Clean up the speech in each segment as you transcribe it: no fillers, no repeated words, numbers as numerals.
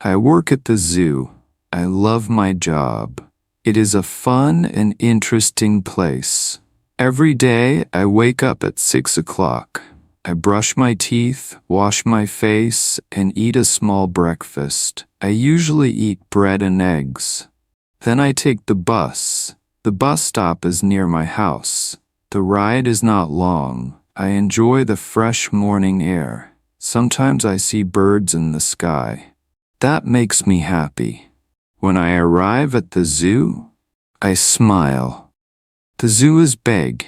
I work at the zoo. I love my job. It is a fun and interesting place. Every day I wake up at 6 o'clock. I brush my teeth, wash my face, and eat a small breakfast. I usually eat bread and eggs. Then I take the bus. The bus stop is near my house. The ride is not long. I enjoy the fresh morning air. Sometimes I see birds in the sky. That makes me happy. When I arrive at the zoo, I smile. The zoo is big.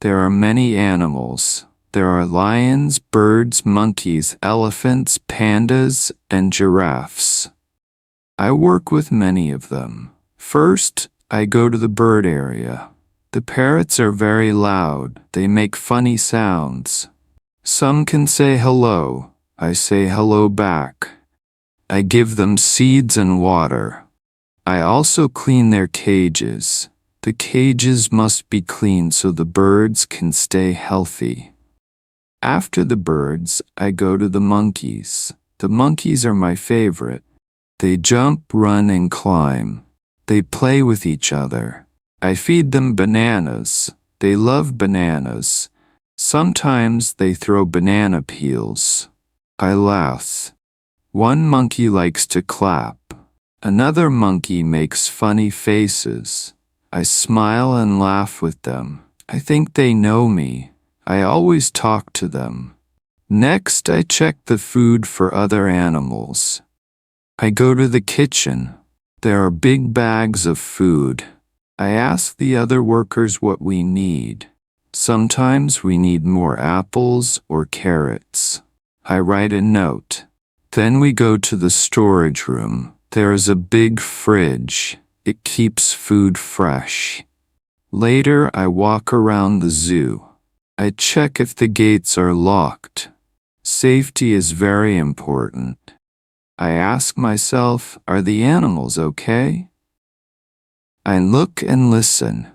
There are many animals. There are lions, birds, monkeys, elephants, pandas, and giraffes. I work with many of them. First, I go to the bird area. The parrots are very loud. They make funny sounds. Some can say hello. I say hello back. I give them seeds and water. I also clean their cages. The cages must be clean so the birds can stay healthy. After the birds, I go to the monkeys. The monkeys are my favorite. They jump, run, and climb. They play with each other. I feed them bananas. They love bananas. Sometimes they throw banana peels. I laugh. One monkey likes to clap. Another monkey makes funny faces. I smile and laugh with them. I think they know me. I always talk to them. Next, I check the food for other animals. I go to the kitchen. There are big bags of food. I ask the other workers what we need. Sometimes we need more apples or carrots. I write a note. Then we go to the storage room. There is a big fridge. It keeps food fresh. Later, I walk around the zoo. I check if the gates are locked. Safety is very important. I ask myself, are the animals okay? I look and listen.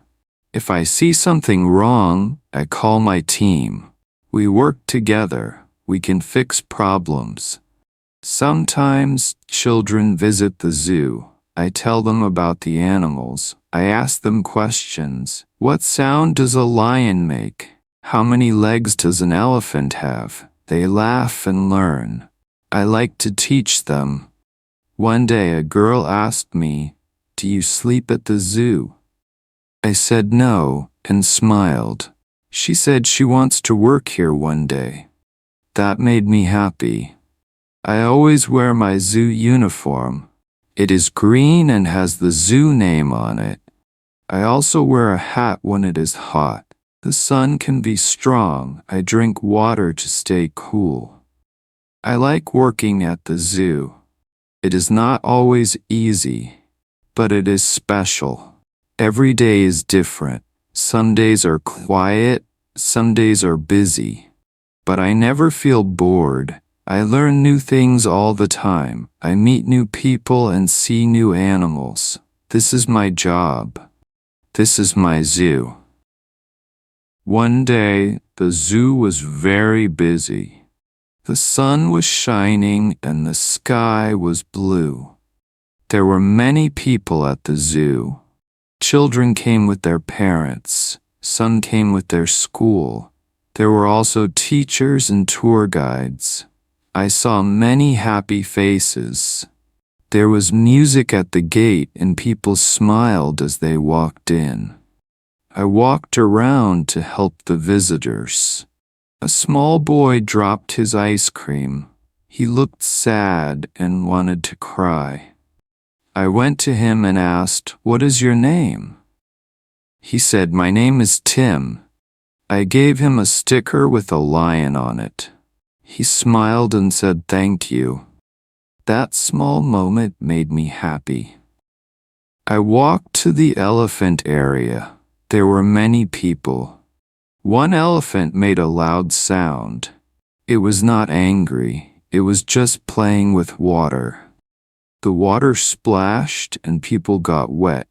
If I see something wrong, I call my team. We work together. We can fix problems. Sometimes children visit the zoo. I tell them about the animals. I ask them questions. What sound does a lion make? How many legs does an elephant have? They laugh and learn. I like to teach them. One day a girl asked me, "Do you sleep at the zoo?" I said no and smiled. She said she wants to work here one day. That made me happy. I always wear my zoo uniform. It is green and has the zoo name on it. I also wear a hat when it is hot. The sun can be strong. I drink water to stay cool. I like working at the zoo. It is not always easy, but it is special. Every day is different. Some days are quiet, some days are busy. But I never feel bored. I learn new things all the time. I meet new people and see new animals. This is my job. This is my zoo. One day, the zoo was very busy. The sun was shining and the sky was blue. There were many people at the zoo. Children came with their parents. Some came with their school. There were also teachers and tour guides. I saw many happy faces. There was music at the gate and people smiled as they walked in. I walked around to help the visitors. A small boy dropped his ice cream. He looked sad and wanted to cry. I went to him and asked, "What is your name?" He said, "My name is Tim." I gave him a sticker with a lion on it. He smiled and said thank you. That small moment made me happy. I walked to the elephant area. There were many people. One elephant made a loud sound. It was not angry. It was just playing with water. The water splashed and people got wet.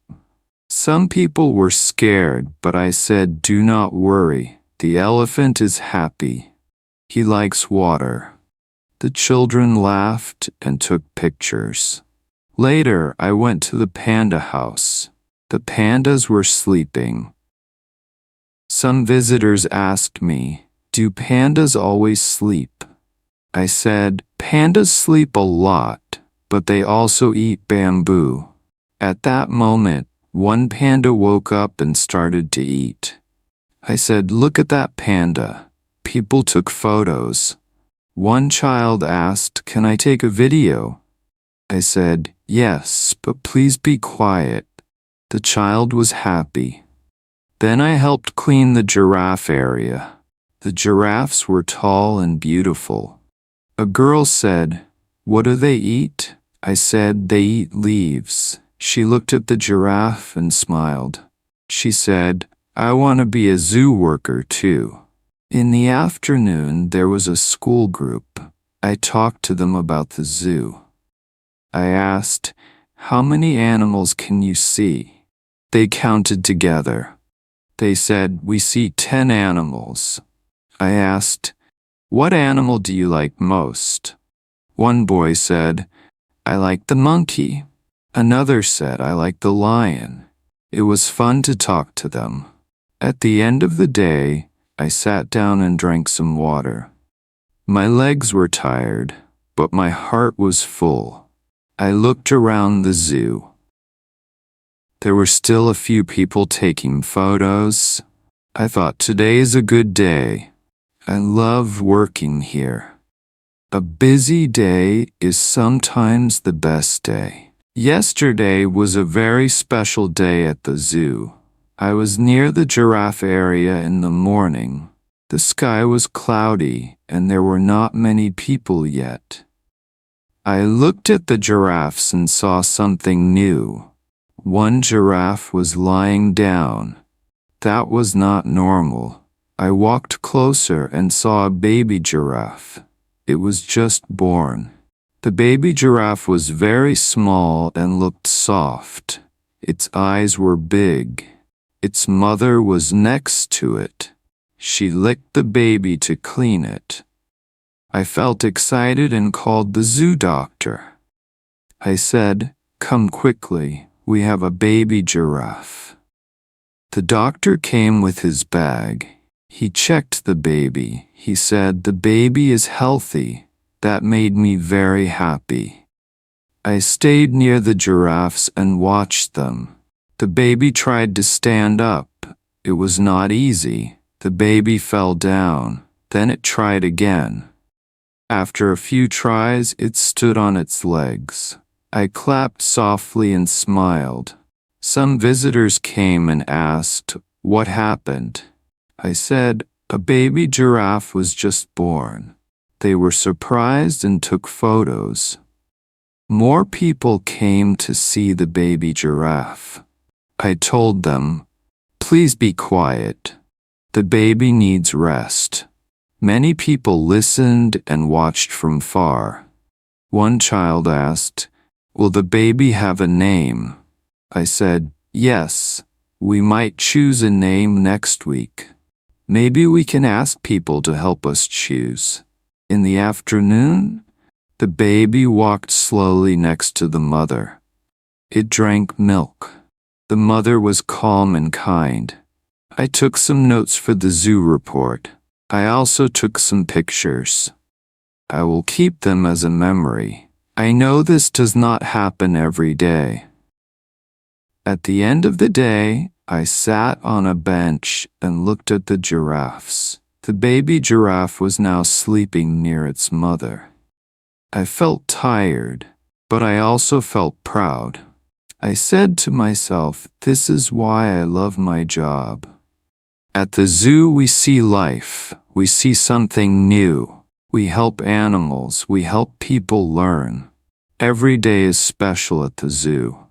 Some people were scared, but I said, "Do not worry. The elephant is happy. He likes water." The children laughed and took pictures. Later, I went to the panda house. The pandas were sleeping. Some visitors asked me, "Do pandas always sleep?" I said, "Pandas sleep a lot, but they also eat bamboo." At that moment, one panda woke up and started to eat. I said, "Look at that panda." People took photos. One child asked, "Can I take a video?" I said, "Yes, but please be quiet." The child was happy. Then I helped clean the giraffe area. The giraffes were tall and beautiful. A girl said, "What do they eat?" I said, "They eat leaves." She looked at the giraffe and smiled. She said, "I want to be a zoo worker too." In the afternoon, there was a school group. I talked to them about the zoo. I asked, "How many animals can you see?" They counted together. They said, "We see 10 animals." I asked, "What animal do you like most?" One boy said, "I like the monkey." Another said, "I like the lion." It was fun to talk to them. At the end of the day, I sat down and drank some water. My legs were tired, but my heart was full. I looked around the zoo. There were still a few people taking photos. I thought, today is a good day. I love working here. A busy day is sometimes the best day. Yesterday was a very special day at the zoo. I was near the giraffe area in the morning. The sky was cloudy and there were not many people yet. I looked at the giraffes and saw something new. One giraffe was lying down. That was not normal. I walked closer and saw a baby giraffe. It was just born. The baby giraffe was very small and looked soft. Its eyes were big. Its mother was next to it. She licked the baby to clean it. I felt excited and called the zoo doctor. I said, "Come quickly. We have a baby giraffe." The doctor came with his bag. He checked the baby. He said, "The baby is healthy." That made me very happy. I stayed near the giraffes and watched them. The baby tried to stand up. It was not easy. The baby fell down. Then it tried again. After a few tries, it stood on its legs. I clapped softly and smiled. Some visitors came and asked, "What happened?" I said, "A baby giraffe was just born." They were surprised and took photos. More people came to see the baby giraffe. I told them, "Please be quiet. The baby needs rest." Many people listened and watched from far. One child asked, "Will the baby have a name?" I said, "Yes, we might choose a name next week. Maybe we can ask people to help us choose." In the afternoon, the baby walked slowly next to the mother. It drank milk. The mother was calm and kind. I took some notes for the zoo report. I also took some pictures. I will keep them as a memory. I know this does not happen every day. At the end of the day, I sat on a bench and looked at the giraffes. The baby giraffe was now sleeping near its mother. I felt tired, but I also felt proud. I said to myself, this is why I love my job. At the zoo we see life, we see something new. We help animals, we help people learn. Every day is special at the zoo.